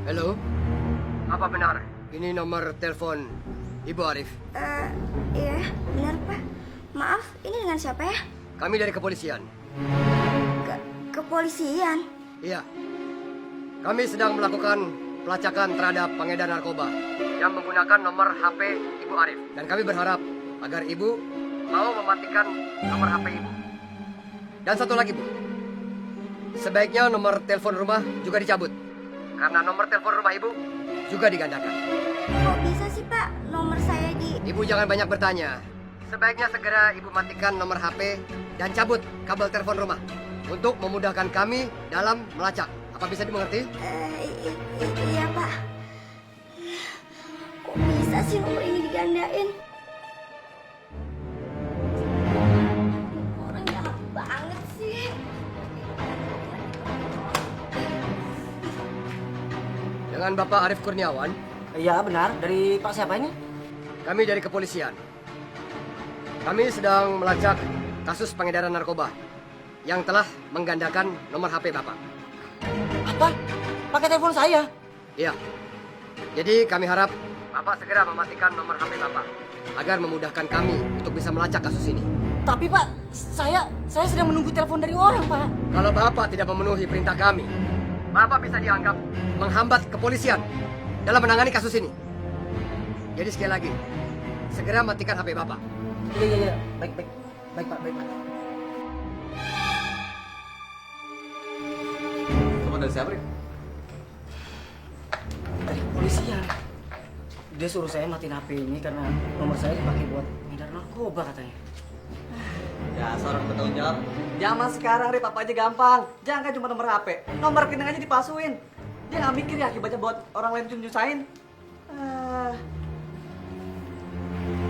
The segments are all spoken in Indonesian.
Halo? Apa benar? Ini nomor telepon Ibu Arif. Iya, benar Pak. Maaf, ini dengan siapa ya? Kami dari kepolisian. Kepolisian? Iya. Kami sedang melakukan pelacakan terhadap pengedar narkoba yang menggunakan nomor HP Ibu Arif. Dan kami berharap agar Ibu mau mematikan nomor HP Ibu. Dan satu lagi, Bu. Sebaiknya nomor telepon rumah juga dicabut. Karena nomor telepon rumah Ibu juga digandakan. Kok bisa sih Pak nomor saya di... Ibu jangan banyak bertanya. Sebaiknya segera Ibu matikan nomor HP dan cabut kabel telepon rumah untuk memudahkan kami dalam melacak. Apa bisa dimengerti? Iya Pak. Kok bisa sih nomor ini digandain? Orang jahat banget sih. Dengan Bapak Arif Kurniawan, Iya benar, dari Pak siapa ini? kami dari kepolisian. Kami sedang melacak kasus pengedaran narkoba yang telah menggandakan nomor HP Bapak. Apa? Pakai telepon saya? Iya. Jadi kami harap Bapak segera mematikan nomor HP Bapak agar memudahkan kami untuk bisa melacak kasus ini. Tapi Pak, saya sedang menunggu telepon dari orang Pak. Kalau Bapak tidak memenuhi perintah kami, Bapak bisa dianggap menghambat kepolisian dalam menangani kasus ini. Jadi sekali lagi, segera matikan HP Bapak. Iya, baik Pak. Teman dari siapa, Rik? Dari kepolisian. Dia suruh saya matiin HP ini karena nomor saya dipakai buat ngedar narkoba katanya. Ya, seorang bertanggung jawab. Zaman sekarang, Rik, apa aja gampang. Jangan kan cuma nomor HP. Nomor rekening aja dipalsuin. Dia nggak mikir ya akibatnya buat orang lain nyusahin.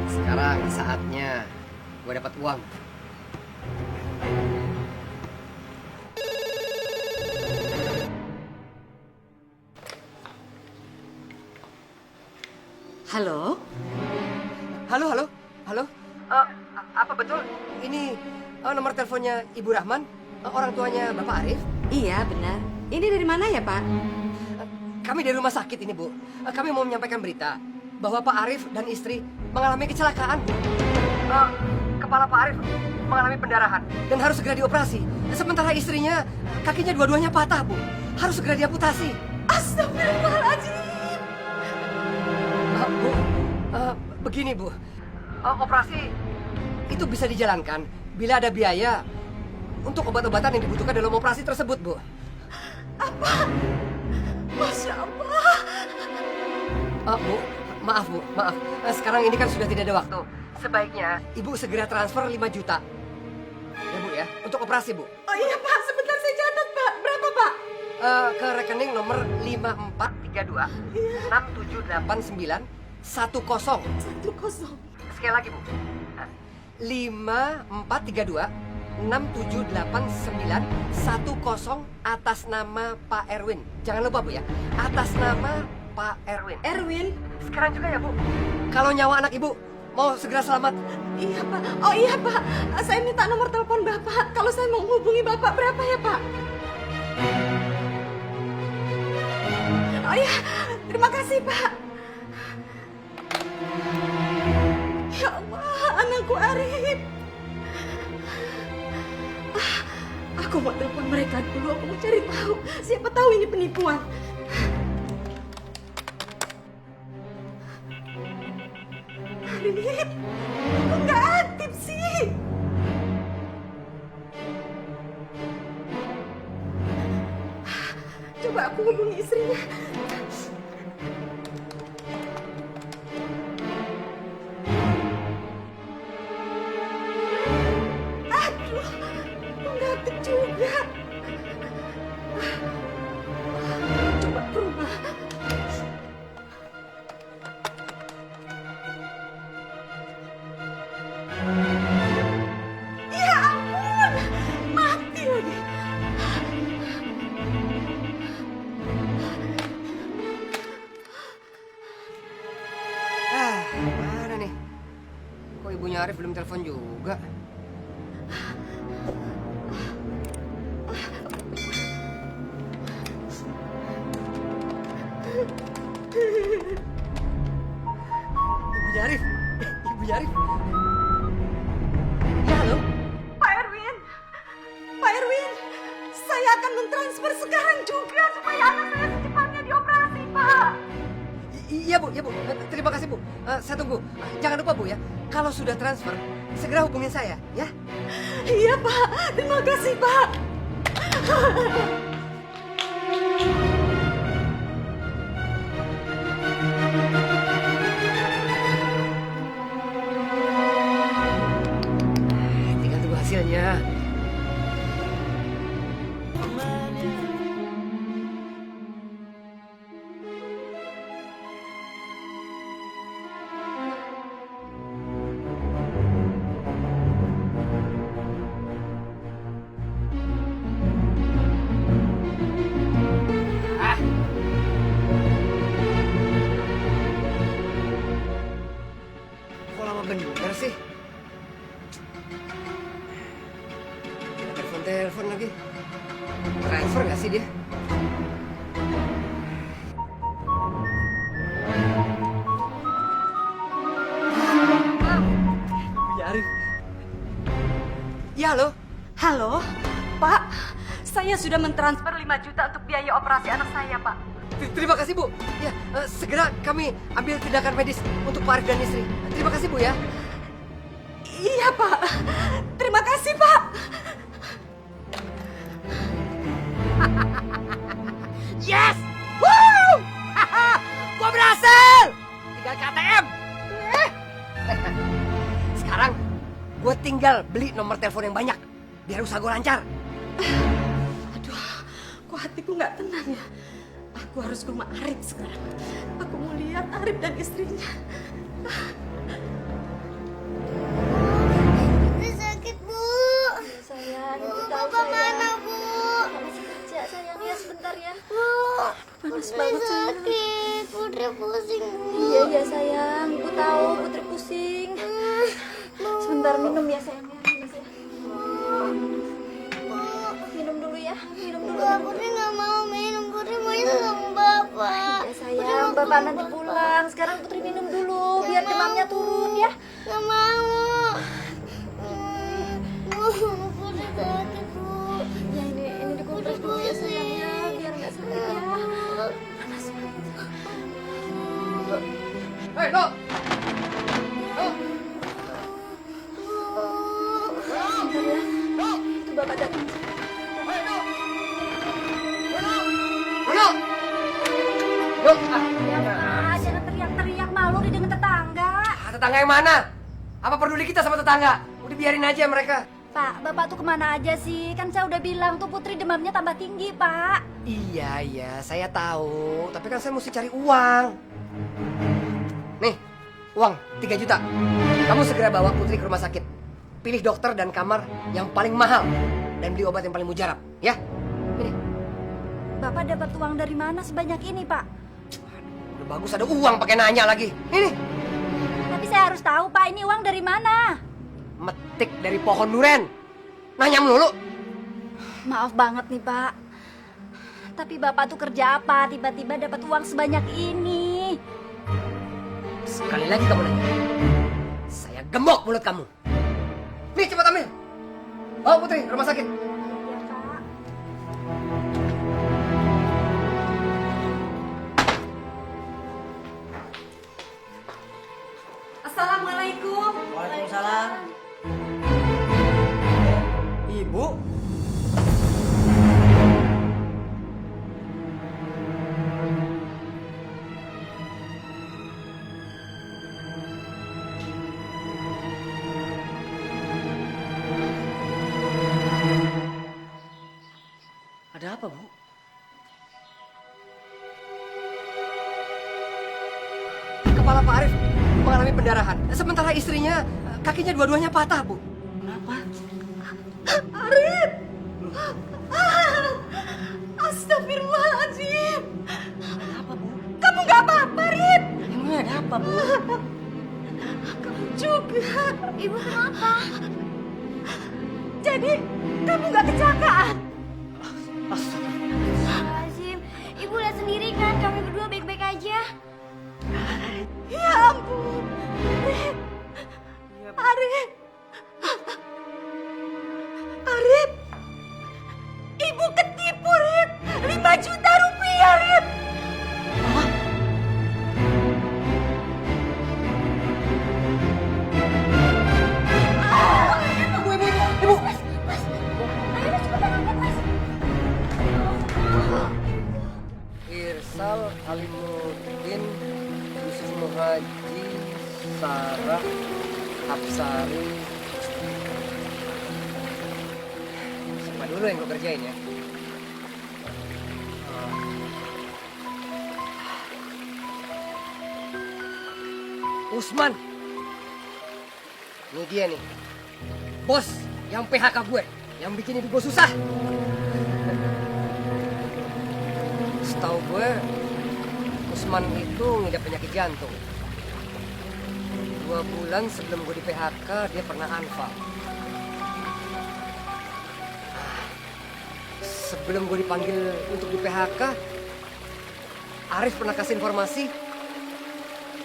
Sekarang saatnya gue dapat uang. Halo? Halo. Apa betul ini nomor teleponnya Ibu Rahman, orang tuanya Bapak Arif? Iya, benar. Ini dari mana ya, Pak? Kami dari rumah sakit ini, Bu. Kami mau menyampaikan berita bahwa Pak Arif dan istri mengalami kecelakaan, Bu. Kepala Pak Arif mengalami pendarahan dan harus segera dioperasi. Sementara istrinya, kakinya dua-duanya patah, Bu. Harus segera diamputasi. Astagfirullahaladzim. Bu, begini, Bu. Operasi itu bisa dijalankan bila ada biaya untuk obat-obatan yang dibutuhkan dalam operasi tersebut, Bu. Masya Allah. Bu, maaf. Sekarang ini kan sudah tidak ada waktu. Sebaiknya Ibu segera transfer 5 juta. Ya, Bu ya, untuk operasi, Bu. Oh iya, Pak. Sebentar saya catat, Pak. Berapa, Pak? Ke rekening nomor 5432 6789 10. 10. Sekali lagi, Bu. 5432 6789 10 atas nama Pak Erwin. Jangan lupa, Bu ya. Atas nama Pak Erwin. Erwin? Sekarang juga ya, Bu. Kalau nyawa anak Ibu mau segera selamat. Iya, Pak. Oh iya, Pak. Saya minta nomor telepon Bapak. Kalau saya mau menghubungi Bapak, berapa ya, Pak? Oh iya, terima kasih, Pak. Ya Allah, anakku Arif. Aku mau telepon mereka dulu. Aku mau cari tahu. Siapa tahu ini penipuan. Arif, kok nggak aktif sih? Coba aku hubungi istrinya. Aduh, kok nggak aktif juga? Coba ke rumah. Ya ampun, mati lagi. Mana nih? Kok ibunya Arif belum telepon juga? akan mentransfer sekarang juga supaya anak saya secepatnya dioperasi, Pak. Iya Bu, terima kasih Bu. Saya tunggu. Jangan lupa Bu ya, kalau sudah transfer, segera hubungin saya ya. Iya, Pak. Terima kasih, Pak. Tinggal tunggu hasilnya. Kok lama bener sih? Telepon lagi. Transfer nggak sih dia? Ya Arif. Ya halo. Halo, Pak. Saya sudah mentransfer 5 juta untuk biaya operasi anak saya, Pak. Terima kasih Bu. Ya, segera kami ambil tindakan medis untuk Pak Arif dan istri. Terima kasih Bu ya. Iya, Pak. Terima kasih, Pak. Yes! Woo! Gua berhasil! Tinggal KTM. Sekarang gue tinggal beli nomor telepon yang banyak biar usaha gue lancar. Aduh, kok hatiku nggak tenang ya. Aku harus ke rumah Arif sekarang. Aku mau lihat Arif dan istrinya. Ibu sakit, Bu. Sayang, Bu, ibu tahu Bapak sayang. mana, Bu? Masih kerja sayang ya sebentar ya. Bu, Panas Putri banget sayang. sakit. Putri pusing, Bu. Iya sayang, ibu tahu Putri pusing. Sebentar minum ya sayang ya. Minum dulu ya, minum dulu. Enggak, Putri nggak mau minum. Putri maunya sama Bapak. Ya sayang, bapak nanti pulang. Sekarang Putri minum dulu biar demamnya turun ya. Nggak mau. Bu, Putri sakit, Bu. Ya ini dikompres dulu ya sayang ya, biar nggak sakit ya. Panas banget. Hei, no! No! Sebentar ya. Itu bapak datang. Hei, no! No! No! Jangan teriak-teriak, malu didengar tetangga. Tetangga yang mana? Apa peduli kita sama tetangga? Udah biarin aja mereka. Pak, bapak tuh kemana aja sih? Kan saya udah bilang tuh Putri demamnya tambah tinggi, Pak. Iya, saya tahu. Tapi kan saya mesti cari uang. Nih, uang 3 juta. Kamu segera bawa Putri ke rumah sakit. Pilih dokter dan kamar yang paling mahal. Dan beli obat yang paling mujarab, ya? Ini. Bapak dapat uang dari mana sebanyak ini, Pak? Udah bagus ada uang pakai nanya lagi. Ini. Tapi saya harus tahu, Pak, ini uang dari mana? Metik dari pohon duren. Nanya melulu. Maaf banget nih, Pak. Tapi Bapak tuh kerja apa? Tiba-tiba dapat uang sebanyak ini. Sekali lagi kamu nanya. Saya gembok mulut kamu. Nih, cepat ambil. Bawa Putri ke rumah sakit. Iya, Pak. Assalamualaikum. Waalaikumsalam. Ibu? Ada apa, Bu? Kepala Pak Arif mengalami pendarahan. Sementara istrinya, kakinya dua-duanya patah, Bu. Kenapa? Arif. Astagfirullahaladzim. Ada apa, Bu? Kamu nggak apa-apa, Arif. Emangnya ada apa, Bu? Kamu juga. Ibu kenapa? Jadi kamu nggak kecelakaan? Astagfirullahaladzim. Ibu lihat sendiri kan kami berdua baik-baik aja. Ya ampun. Arif. Arif. Ibu ketip Apsari. Siapa dulu yang gue kerjain ya? Usman. Ini dia nih. Bos yang PHK gue. Yang bikin hidup gue susah. Setahu gue, Usman itu ngidap penyakit jantung. 2 bulan sebelum gue di PHK, dia pernah anfal. Sebelum gue dipanggil untuk di PHK, Arif pernah kasih informasi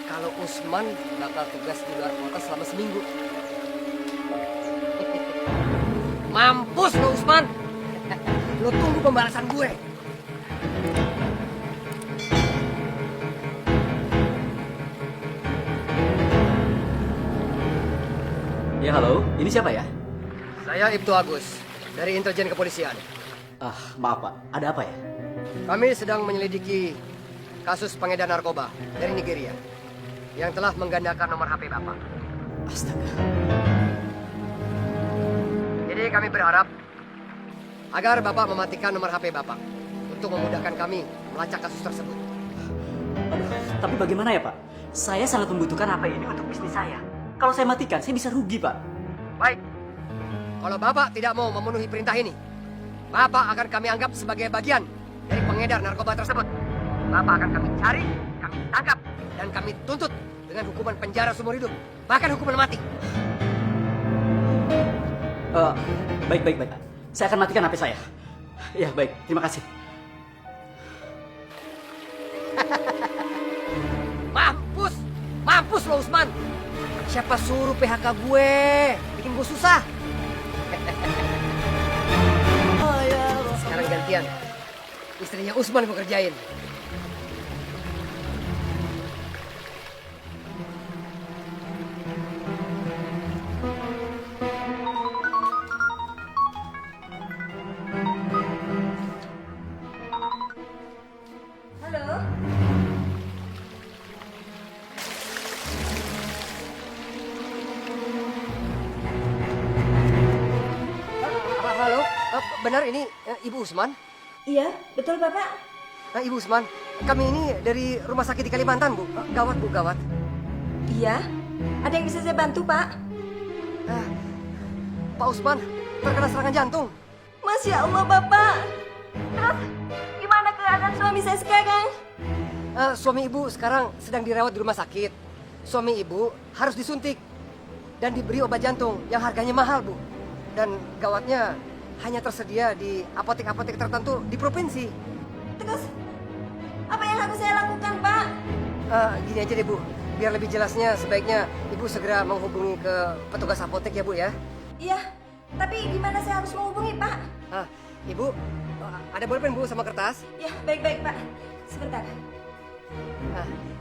kalau Usman bakal tugas di luar kota selama seminggu. Mampus lo Usman. Lo tunggu pembalasan gue. Ya halo, ini siapa ya? Saya Ibtu Agus dari Intelijen Kepolisian. Maaf Pak, ada apa ya? Kami sedang menyelidiki kasus pengedar narkoba dari Nigeria yang telah menggandakan nomor HP Bapak. Astaga. Jadi kami berharap agar Bapak mematikan nomor HP Bapak untuk memudahkan kami melacak kasus tersebut. Aduh, tapi bagaimana ya Pak? Saya sangat membutuhkan HP ini untuk bisnis saya. Kalau saya matikan, saya bisa rugi Pak. Baik, kalau Bapak tidak mau memenuhi perintah ini, Bapak akan kami anggap sebagai bagian dari pengedar narkoba tersebut. Bapak akan kami cari, kami tangkap, dan kami tuntut dengan hukuman penjara seumur hidup, bahkan hukuman mati. Baik. Saya akan matikan HP saya. Ya, baik. Terima kasih. Mampus lo Usman. Siapa suruh PHK gue? Bikin gue susah. Sekarang gantian. Istrinya Usman gue kerjain. Halo? Halo, benar ini Ibu Usman? Iya, betul Bapak. Ibu Usman, kami ini dari rumah sakit di Kalimantan, Bu. Gawat, Bu, gawat. Iya, ada yang bisa saya bantu Pak? Pak Usman terkena serangan jantung. Masya Allah Bapak. Terus, gimana keadaan suami saya sekarang? Suami Ibu sekarang sedang dirawat di rumah sakit. Suami Ibu harus disuntik dan diberi obat jantung yang harganya mahal, Bu. Dan gawatnya hanya tersedia di apotek-apotek tertentu di provinsi. Terus, apa yang harus saya lakukan Pak? Gini aja deh, Bu. Biar lebih jelasnya, sebaiknya Ibu segera menghubungi ke petugas apotek ya, Bu ya. Iya, tapi gimana saya harus menghubungi Pak? Ibu, ada bolpen, Bu, sama kertas? Ya, baik-baik Pak. Sebentar.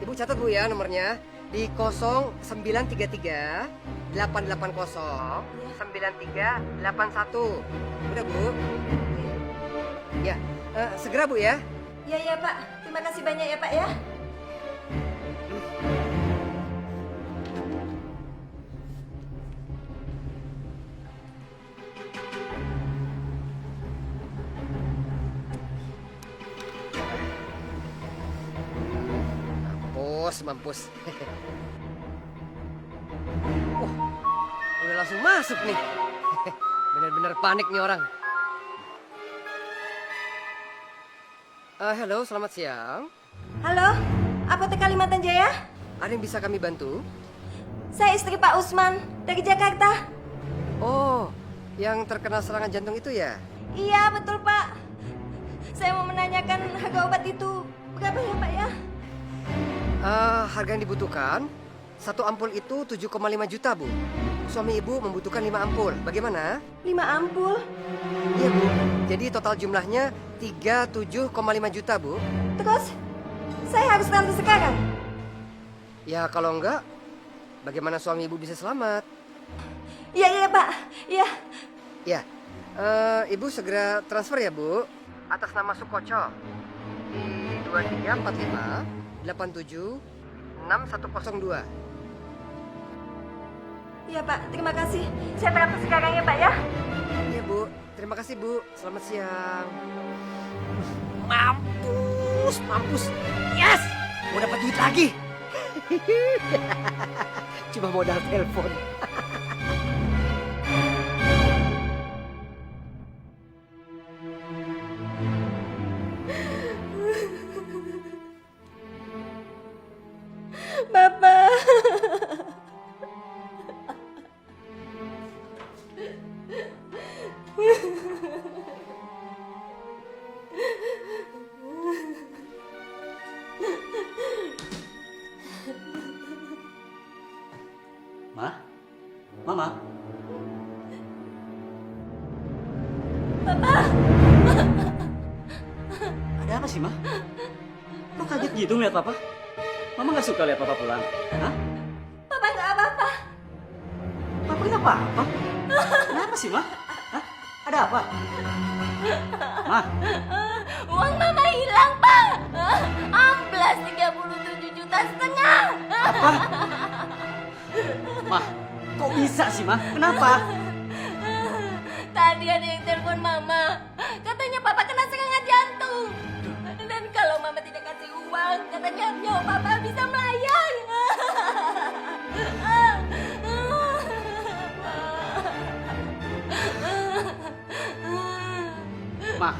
Ibu catat, Bu, ya nomornya. Di 0933 880 9381. Udah, Bu? Ya, segera, Bu, ya. Iya Pak. Terima kasih banyak ya Pak ya. Mampus. Udah langsung masuk nih. Bener-bener panik nih orang. Halo, selamat siang. Halo, Apotek Kalimantan Jaya? Ada yang bisa kami bantu? Saya istri Pak Usman dari Jakarta. Oh, yang terkena serangan jantung itu ya? Iya, betul Pak. Saya mau menanyakan harga obat itu berapa ya Pak ya? Harga yang dibutuhkan, 1 ampul itu 7,5 juta, Bu. Suami Ibu membutuhkan 5 ampul. Bagaimana? 5 ampul? Iya, Bu. Jadi total jumlahnya 37,5 juta, Bu. Terus, saya harus transfer sekarang? Ya, kalau enggak, bagaimana suami Ibu bisa selamat? Iya, Pak. Iya. Ya, Ibu segera transfer ya, Bu. Atas nama Sukoco. Di 2345 87 6102. Iya Pak, terima kasih. Saya berangkat sekarang ya Pak ya. Iya Bu, terima kasih Bu. Selamat siang. Mampus. Yes! Mau dapat duit lagi. Cuma modal telepon. Bapak. Ma? Mama? Ada apa sih, Ma? Kok kaget gitu ngeliat Papa? Mama gak suka lihat Papa pulang? Hah? Papa nggak apa-apa. Papa nggak apa-apa? Kenapa sih, Ma? Hah? Ada apa? Ma? Uang Mama hilang Pak. Amplas 37,5 juta. Apa? Ma, kok bisa sih, Ma? Kenapa? Tadi ada yang telepon Mama. Katanya Papa kena serangan jantung. Dan kalau Mama tidak kasih uang, katanya nyawa Papa bisa melayang. Ma,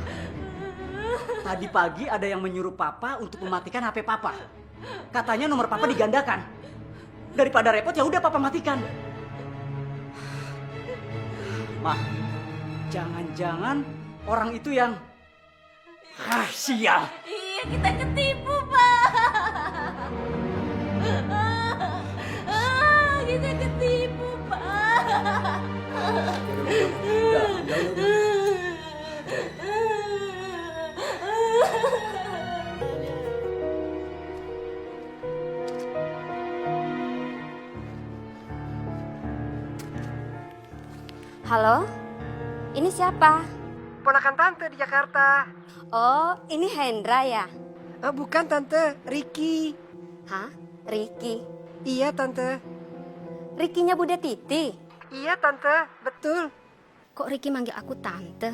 tadi pagi ada yang menyuruh Papa untuk mematikan HP Papa. Katanya nomor Papa digandakan. Daripada repot ya udah Papa matikan. Ma, jangan-jangan orang itu yang sial. Iya, kita ketipu, Pak. Kita ketipu, Pak. Halo, ini siapa? Ponakan Tante di Jakarta. Oh, ini Hendra ya? Bukan Tante, Ricky. Hah? Ricky? Iya Tante. Rikinya Bude Titi? Iya Tante, betul. Kok Ricky manggil aku Tante?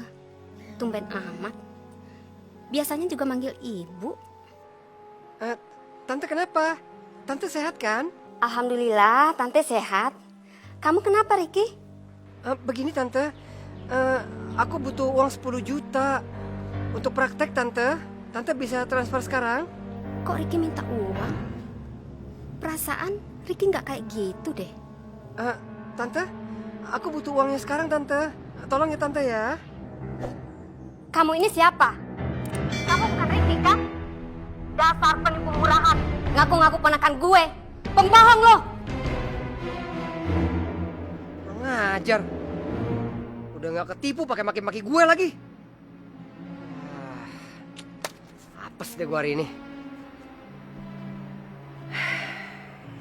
Tumben amat. Biasanya juga manggil Ibu. Tante kenapa? Tante sehat kan? Alhamdulillah, Tante sehat. Kamu kenapa, Ricky? Begini Tante, aku butuh uang 10 juta untuk praktek Tante. Tante bisa transfer sekarang? Kok Ricky minta uang? Perasaan Ricky nggak kayak gitu deh. Tante, aku butuh uangnya sekarang Tante. Tolong ya Tante ya. Kamu ini siapa? Kamu bukan Ricky kan? Dasar penipu murahan. Ngaku-ngaku ponakan gue. Pembohong lo. Ngajar. Udah gak ketipu pakai maki-maki gue lagi. Apes deh gue hari ini.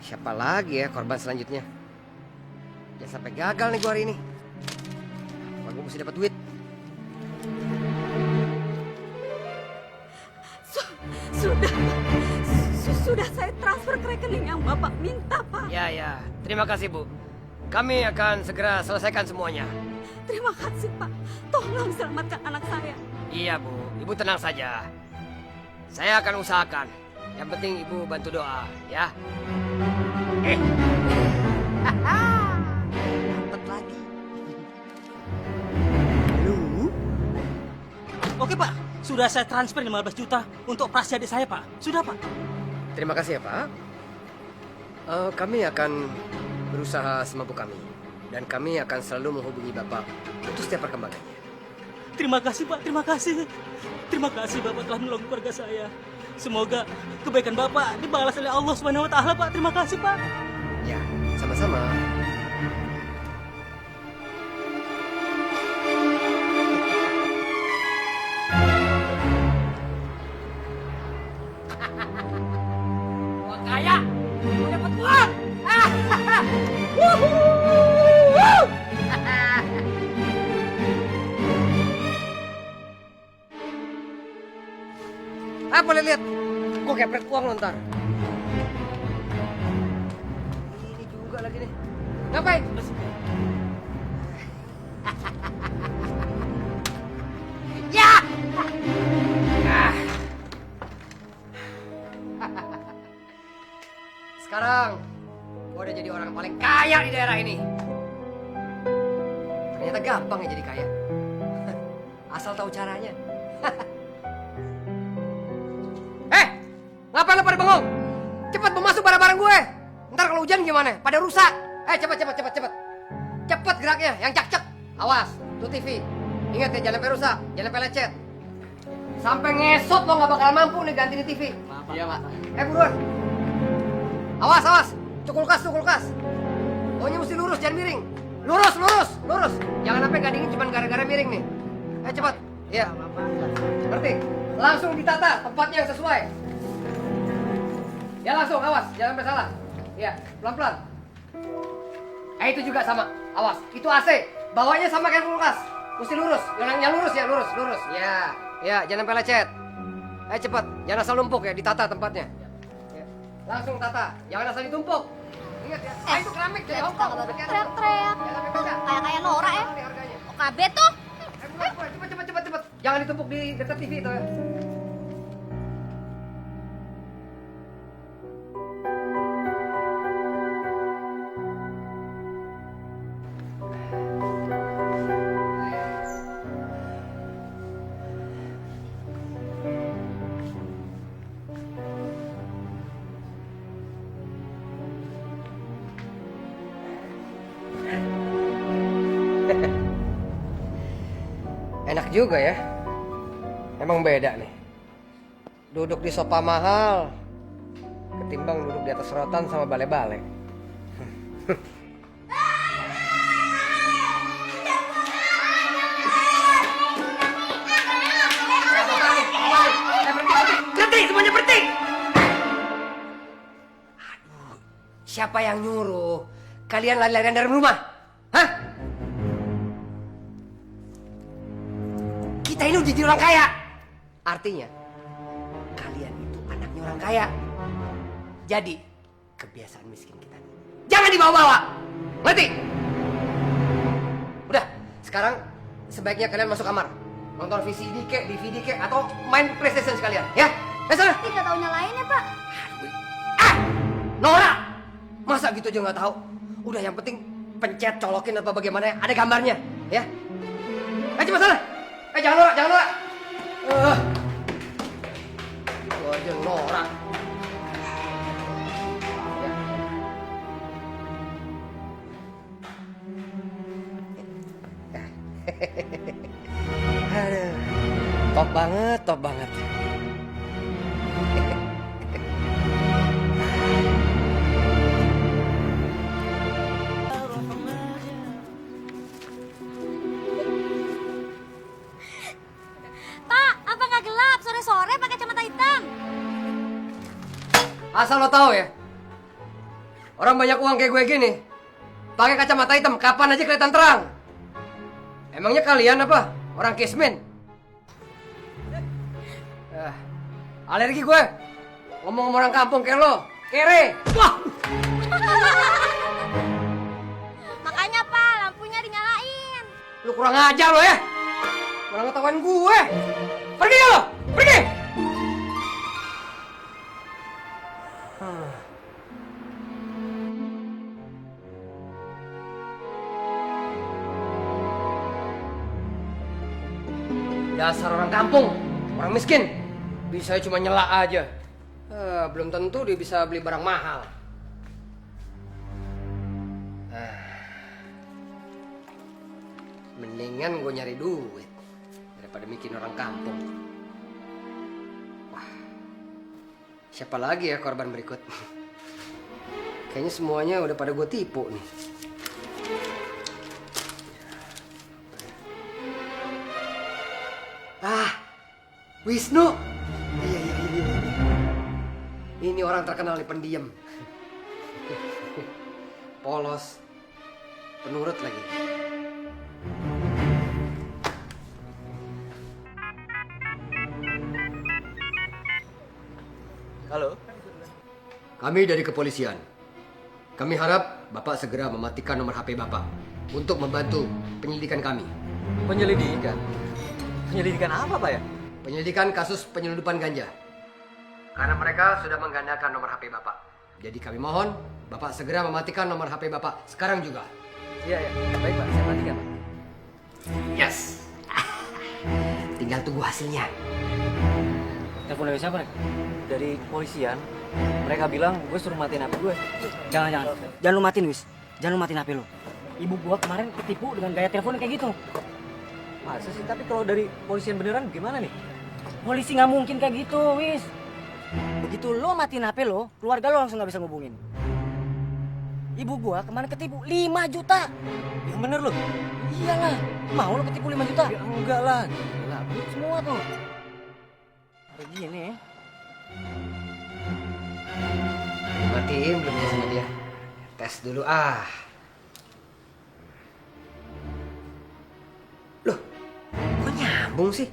Siapa lagi ya korban selanjutnya? Jangan sampai gagal nih gue hari ini. Gue mesti dapat duit. Sudah saya transfer ke rekening yang Bapak minta, Pak. Ya. Terima kasih Bu. Kami akan segera selesaikan semuanya. Terima kasih, Pak. Tolong selamatkan anak saya. Iya Bu, Ibu tenang saja. Saya akan usahakan. Yang penting Ibu bantu doa, ya. Dapat lagi. Lu? Oke Pak, sudah saya transfer 15 juta untuk operasi adik saya Pak. Sudah Pak. Terima kasih ya Pak. Kami akan berusaha semampu kami. Dan kami akan selalu menghubungi Bapak untuk setiap perkembangannya. Terima kasih Pak, terima kasih. Terima kasih Bapak telah menolong keluarga saya. Semoga kebaikan Bapak dibalas oleh Allah Subhanahu wa taala, Pak. Terima kasih, Pak. Ya, sama-sama. Gua kaya, gua dapat uang. Boleh lihat? Gua kepret uang lo ntar. Ini juga lagi nih. Ngapain? Ya! Ah. Sekarang, gua udah jadi orang paling kaya di daerah ini. Ternyata gampang ya jadi kaya. Asal tahu caranya. Ngapain lo pada bengong? Cepat memasuk barang-barang gue. Ntar kalau hujan gimana? Pada rusak. Cepat. Cepat geraknya, yang cak-cak. Awas, tuh TV. Ingat ya, jangan sampai rusak, jangan sampai lecet. Sampai ngesot lo nggak bakal mampu nih ganti di TV. Iya, Pak. Buruan. Awas. Cuk kulkas. Pokoknya mesti lurus, jangan miring. Lurus. Jangan sampai gadingin cuma gara-gara miring nih. Cepat. Iya. Ngerti? Langsung ditata tempatnya yang sesuai. Ya langsung, awas, jangan sampai salah. Iya, pelan-pelan. Itu juga sama, awas. Itu AC, bawahnya sama kayak kulkas. Mesti lurus, yang lurus ya, lurus. Ya, jangan sampai lecet. Cepet, jangan asal numpuk ya, ditata tempatnya. Ya. Langsung tata, jangan asal ditumpuk. Ingat ya, itu keramik jadi hongkong. Teriak-teriak. Kayak Nora ya. OKB tuh. Cepet. Jangan ditumpuk di dekat TV itu ya. Enak juga ya. Emang beda nih. Duduk di sofa mahal ketimbang duduk di atas rotan sama bale-bale. Berhenti, semuanya berhenti. Aduh, siapa yang nyuruh kalian lari-larian dari rumah? Hah? Kita ini udah jadi orang kaya. Artinya, kalian itu anaknya orang kaya. Jadi, kebiasaan miskin kita jangan dibawa-bawa. Ngerti? Udah, sekarang sebaiknya kalian masuk kamar. Nonton VCD kek, DVD kek, atau main PlayStation sekalian. Ya? Sana. Tidak tahu nyalain ya, Pak. Nora! Masa gitu aja nggak tahu? Udah, yang penting pencet, colokin atau bagaimana ya. Ada gambarnya. Ya? Coba sana. Jangan Nora. Itu aja Nora. Aduh, top banget. Pak, apa nggak gelap sore-sore pakai kacamata hitam? Asal lo tahu ya, orang banyak uang kayak gue gini, pakai kacamata hitam, kapan aja kelihatan terang. Emangnya kalian apa? Orang kismin? Alergi gue. Ngomong sama orang kampung kayak lo, kere. Wah! Makanya Pak, lampunya dinyalain. Lu kurang ajar lo ya. Malah ngetawain gue. Pergi lo, pergi. Dasar orang kampung, orang miskin. Bisa cuma nyela aja. Belum tentu dia bisa beli barang mahal. Mendingan gue nyari duit daripada bikin orang kampung. Wah, siapa lagi ya korban berikut? Kayaknya semuanya udah pada gue tipu nih. Wisnu. Iya. Ini orang terkenal nih, pendiam. Polos. Penurut lagi. Halo. Kami dari kepolisian. Kami harap Bapak segera mematikan nomor HP Bapak untuk membantu penyelidikan kami. Penyelidikan? Penyelidikan apa, Pak ya? Penyelidikan kasus penyelundupan ganja. Karena mereka sudah menggandakan nomor HP Bapak. Jadi kami mohon Bapak segera mematikan nomor HP Bapak sekarang juga. Iya, iya. Baik, Pak. Saya matikan, Pak. Yes. Tinggal tunggu hasilnya. Telepon dari siapa nih? Dari kepolisian, mereka bilang gue suruh matiin HP gue. Jangan. Jangan lu matiin, Wis. Jangan lu matiin HP lu. Ibu gua kemarin ketipu dengan gaya telepon kayak gitu. Masa sih? Tapi kalau dari kepolisian beneran gimana nih? Polisi nggak mungkin kayak gitu, Wis. Begitu lo matiin HP lo, keluarga lo langsung nggak bisa ngubungin. Ibu gua kemarin ketipu 5 juta. Yang bener loh? Iyalah, mau lo ketipu 5 juta? Ya enggak lah. Gila. Duit semua tuh. Kayak gini ya. Matiin belum ya sama dia. Tes dulu ah. Loh, kok nyambung sih?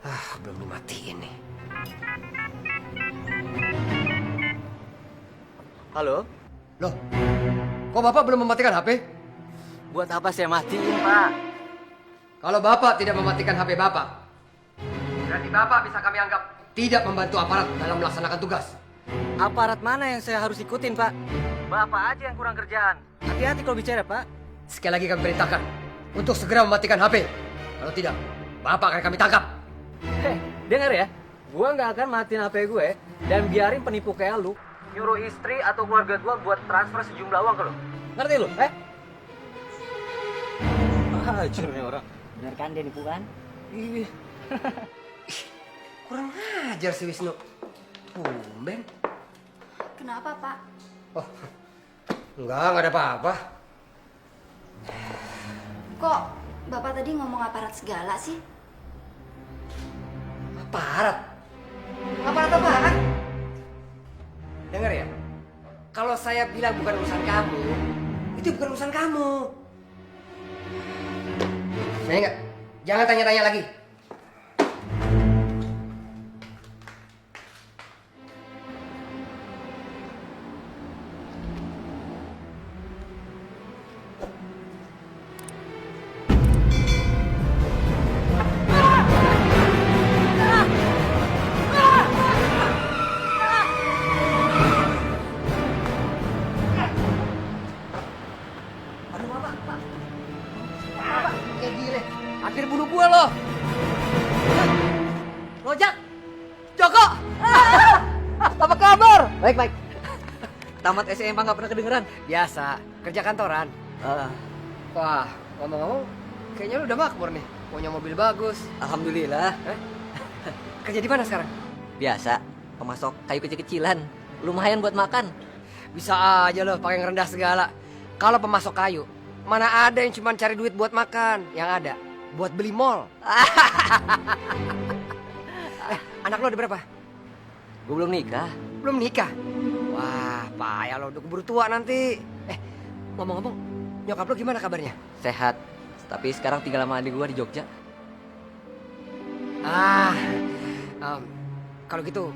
Ah, belum dimatiin nih. Halo? Loh, kok Bapak belum mematikan HP? Buat apa saya matiin, Pak? Kalau Bapak tidak mematikan HP Bapak, berarti Bapak bisa kami anggap tidak membantu aparat dalam melaksanakan tugas. Aparat mana yang saya harus ikutin, Pak? Bapak aja yang kurang kerjaan. Hati-hati kalau bicara, Pak. Sekali lagi kami perintahkan untuk segera mematikan HP. Kalau tidak, Bapak akan kami tangkap. Dengar ya, gua nggak akan matiin HP gue dan biarin penipu kayak lu nyuruh istri atau keluarga gua buat transfer sejumlah uang ke lu. Ngerti lu? Hancur nih orang. Bener kan dia nipu kan? Ih, kurang ajar si Wisnu. Tumben. Kenapa, Pak? Oh, enggak ada apa-apa. Kok Bapak tadi ngomong aparat segala sih? Aparat? Aparat apaan? Dengar ya, kalau saya bilang bukan urusan kamu, itu bukan urusan kamu. Nah, enggak, jangan tanya-tanya lagi. Kayak gile, hampir bunuh gue loh. Rojak, Joko, apa kabar? Baik. Tamat SMA nggak pernah kedengeran. Biasa, kerja kantoran. Ah, Wah, ngomong-ngomong, kayaknya lu udah makmur nih. Punya mobil bagus. Alhamdulillah. Kerja di mana sekarang? Biasa, pemasok kayu kecil-kecilan. Lumayan buat makan. Bisa aja loh pakai ngerendah segala. Kalau pemasok kayu, mana ada yang cuma cari duit buat makan. Yang ada, buat beli mall. Anak lo ada berapa? Gue belum nikah. Belum nikah? Wah, payah lo udah keburu tua nanti. Ngomong-ngomong, nyokap lo gimana kabarnya? Sehat. Tapi sekarang tinggal sama adik gue di Jogja. Kalau gitu,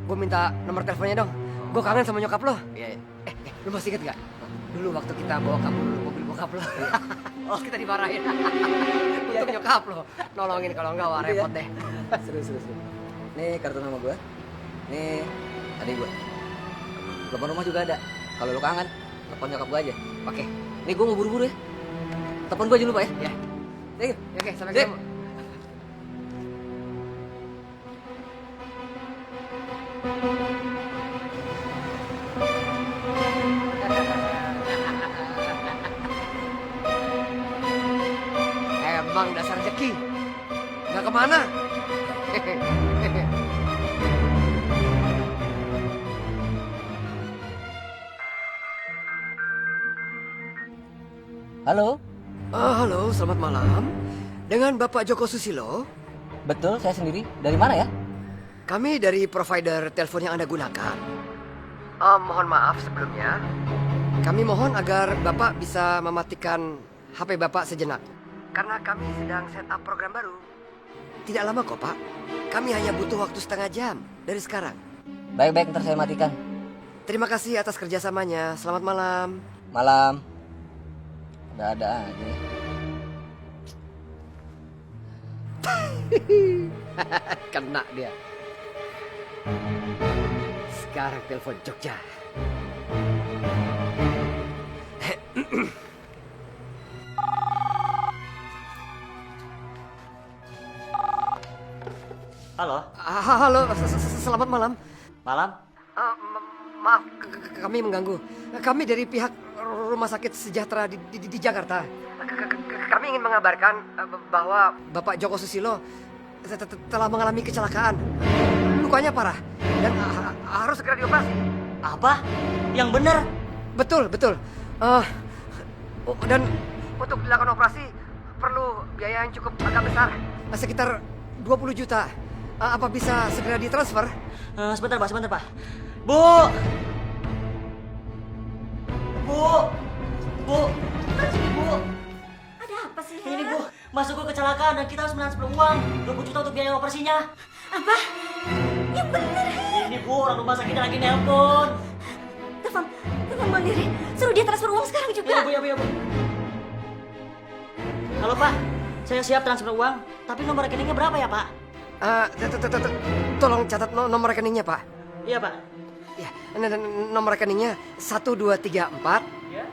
gue minta nomor teleponnya dong. Gue kangen sama nyokap lo. Iya. Lo masih inget gak? Dulu waktu kita bawa kabur mobil bokap lo. Oh, kita dimarahin. Untuk nyokap lo. Nolongin kalau enggak, wah repot deh. Seru. Nih kartu nama gue. Nih adik gue. Telepon rumah juga ada. Kalau lo kangen, telepon nyokap gue aja. Oke. Nih gue mau buru-buru ya. Telepon gue aja dulu, Pak ya. Ya. Thank you. Oke, sampai Dek. ketemu. Emang dasar rezeki. Nggak kemana. Halo. Halo, selamat malam. Dengan Bapak Joko Susilo. Betul, saya sendiri. Dari mana ya? Kami dari provider telepon yang Anda gunakan. Mohon maaf sebelumnya. Kami mohon agar Bapak bisa mematikan HP Bapak sejenak. Karena kami sedang setup program baru. Tidak lama kok, Pak. Kami hanya butuh waktu setengah jam dari sekarang. Baik, ntar saya matikan. Terima kasih atas kerjasamanya. Selamat malam. Malam. Nggak ada aja. Kena dia. Sekarang telepon Jogja. Halo, Halo, selamat malam. malam. Maaf, kami mengganggu. Kami dari pihak Rumah Sakit Sejahtera di Jakarta. Kami ingin mengabarkan bahwa Bapak Joko Susilo telah mengalami kecelakaan. Lukanya parah dan harus segera dioperasi. Apa? Yang bener? Betul. Dan untuk dilakukan operasi perlu biaya yang cukup agak besar, sekitar 20 juta. Apa bisa segera ditransfer? Sebentar Pak. Bu! Ada apa sih? Ini Bu, masukku kecelakaan dan kita harus mentransfer uang 20 juta untuk biaya operasinya. Apa? Yang bener. Ini Bu, orang rumah sakit lagi nelpon. Telepon Mandiri. Suruh dia transfer uang sekarang juga. Iya Bu. Halo Pak, saya siap transfer uang, tapi nomor rekeningnya berapa ya Pak? Tolong catat nomor rekeningnya, Pak. Iya Pak. Ya, nomor rekeningnya 1234 Ya.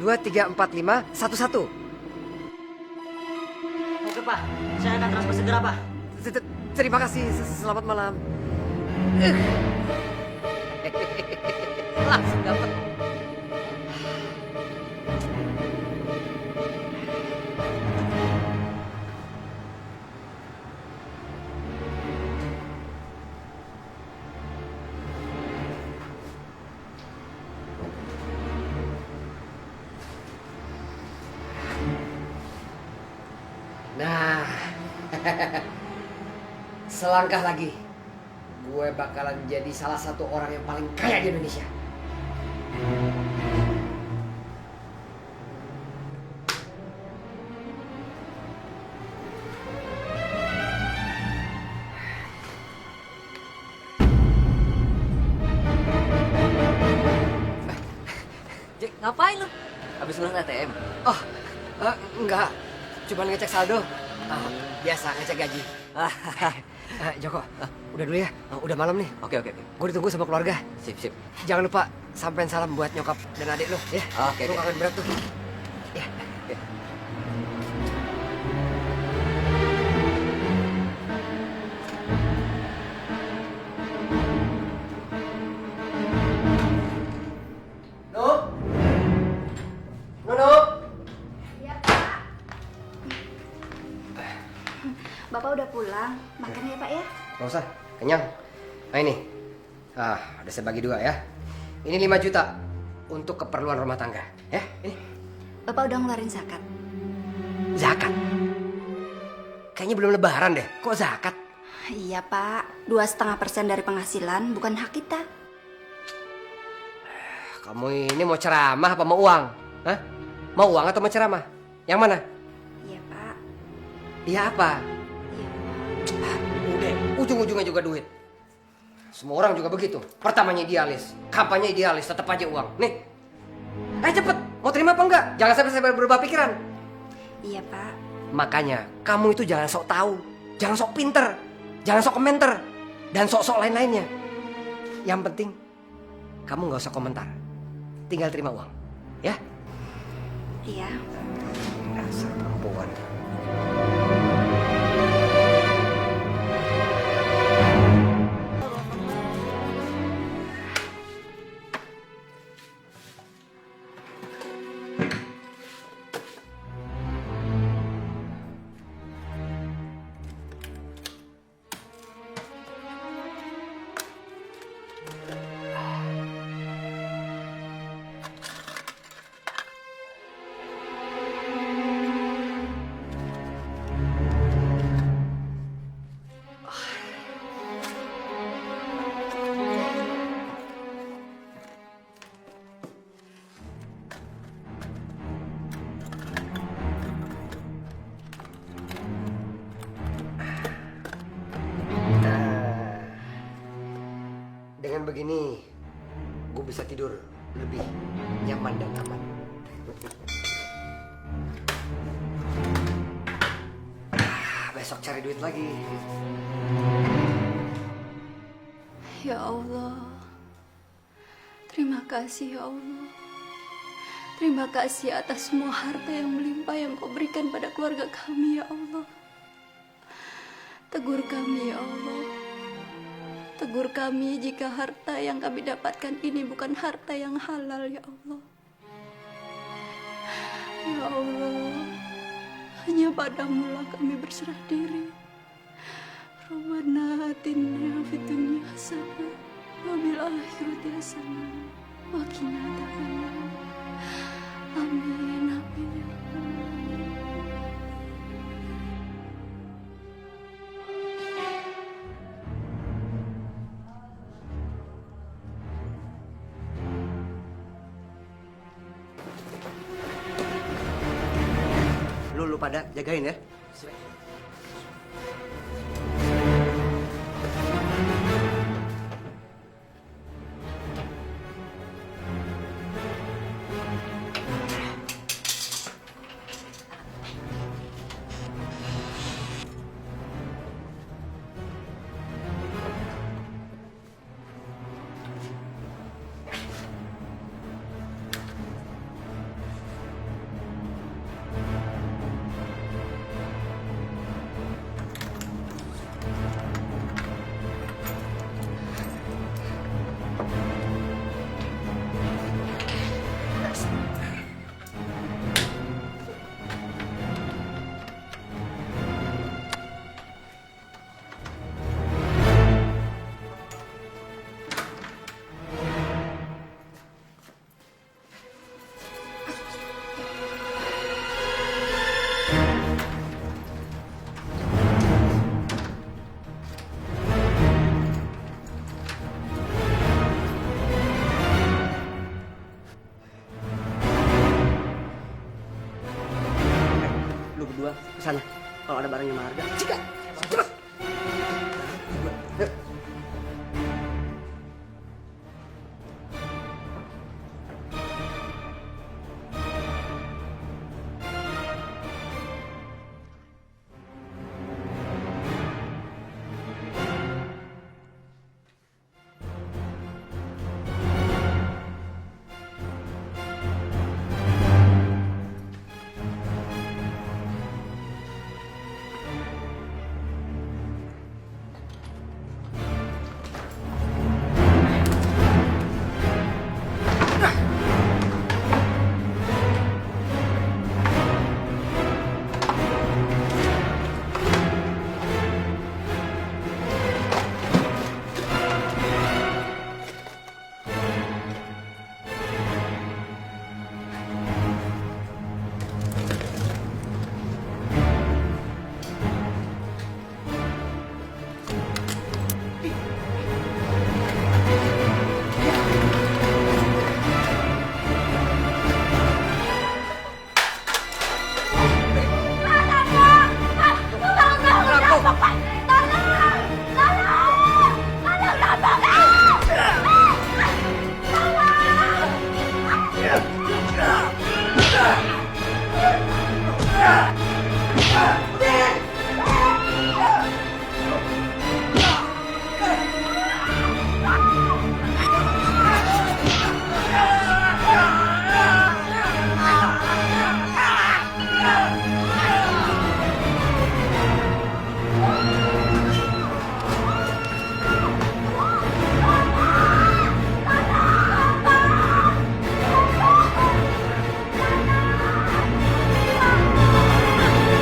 234511. Oke Pak, saya akan transfer segera Pak. Terima kasih. Selamat malam. Langsung dapat. Nah, selangkah lagi, gue bakalan jadi salah satu orang yang paling kaya di Indonesia. Jack, ngapain lu? Habis ngurus ATM. Oh, enggak. Cuma ngecek saldo. Biasa ngecek gaji. Joko, udah dulu ya. Udah malam nih. Oke. Gue ditunggu sama keluarga. Sip. Jangan lupa sampein salam buat nyokap dan adik lo ya. Oke. Lu kangen berat tuh. Ya. Nono. Iya Pak. Bapak udah pulang. Makan ya Pak ya. Nggak usah, kenyang. Nah ini, udah saya bagi 2 ya. Ini 5 juta untuk keperluan rumah tangga. Ya, ini. Bapak udah ngeluarin zakat. Zakat? Kayaknya belum lebaran deh, kok zakat? Iya Pak, 2,5% dari penghasilan bukan hak kita. Kamu ini mau ceramah apa mau uang? Hah? Mau uang atau mau ceramah? Yang mana? Iya Pak. Iya apa? Iya. Udah, ujung-ujungnya juga duit. Semua orang juga begitu. Pertamanya idealis, kampanye idealis, tetap aja uang. Nih, cepet, mau terima apa enggak? Jangan sampai saya berubah pikiran. Iya Pak. Makanya kamu itu jangan sok tahu, jangan sok pinter, jangan sok komentar, dan sok-sok lain-lainnya. Yang penting kamu nggak usah komentar, tinggal terima uang, ya? Iya. Dasar perempuan. Dengan begini, bisa tidur lebih nyaman dan aman. Besok cari duit lagi. Ya Allah, terima kasih ya Allah. Terima kasih atas semua harta yang melimpah yang kau berikan pada keluarga kami ya Allah. Tegur kami ya Allah. Tegur kami jika harta yang kami dapatkan ini bukan harta yang halal ya Allah. Ya Allah, hanya padamu lah kami berserah diri. Rabbana atina fid dunya hasanah wa bil akhirati hasanah wa qina adzabannar. Amin amin ya Allah. Lu pada jagain ya. Lu berdua kesana kalau ada barang yang berharga. Cika.